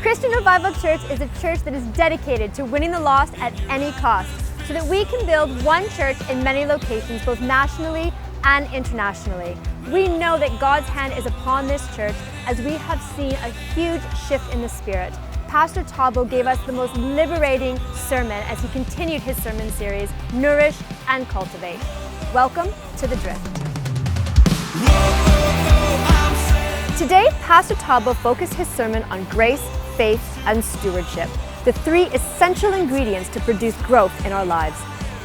Christian Revival Church is a church that is dedicated to winning the lost at any cost, so that we can build one church in many locations, both nationally and internationally. We know that God's hand is upon this church as we have seen a huge shift in the spirit. Pastor Thabo gave us the most liberating sermon as he continued his sermon series, Nourish and Cultivate. Welcome to The Drift. Today, Pastor Thabo focused his sermon on grace, faith, and stewardship, the three essential ingredients to produce growth in our lives.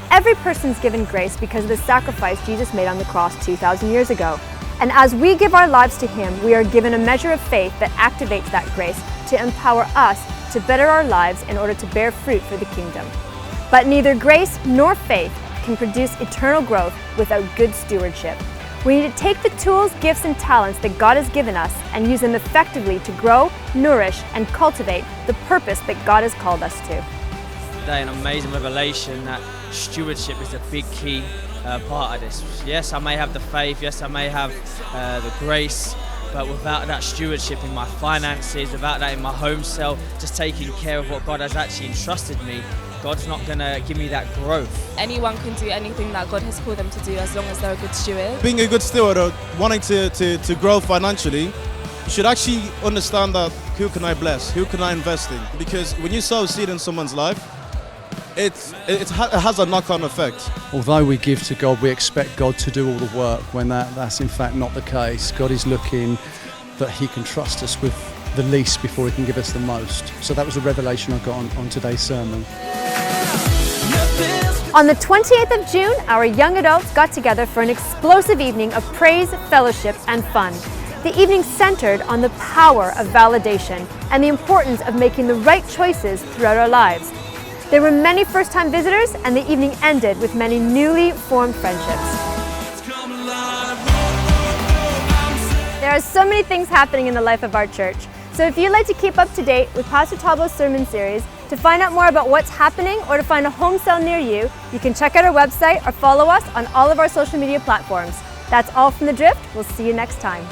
Every person's given grace because of the sacrifice Jesus made on the cross 2,000 years ago. And as we give our lives to Him, we are given a measure of faith that activates that grace to empower us to better our lives in order to bear fruit for the kingdom. But neither grace nor faith can produce eternal growth without good stewardship. We need to take the tools, gifts, and talents that God has given us and use them effectively to grow, nourish, and cultivate the purpose that God has called us to. Today, an amazing revelation that stewardship is a big key part of this. Yes, I may have the faith, yes, I may have the grace, but without that stewardship in my finances, without that in my home cell, just taking care of what God has actually entrusted me, God's not going to give me that growth. Anyone can do anything that God has called them to do as long as they're a good steward. Being a good steward or wanting to grow financially, you should actually understand that who can I bless, who can I invest in? Because when you sow a seed in someone's life, it has a knock-on effect. Although we give to God, we expect God to do all the work when that's in fact not the case. God is looking that He can trust us with the least before He can give us the most. So that was a revelation I got on today's sermon. On the 28th of June, our young adults got together for an explosive evening of praise, fellowship, and fun. The evening centered on the power of validation and the importance of making the right choices throughout our lives. There were many first-time visitors, and the evening ended with many newly formed friendships. There are so many things happening in the life of our church. So if you'd like to keep up to date with Pastor Thabo's sermon series, to find out more about what's happening or to find a home cell near you, you can check out our website or follow us on all of our social media platforms. That's all from The Drift. We'll see you next time.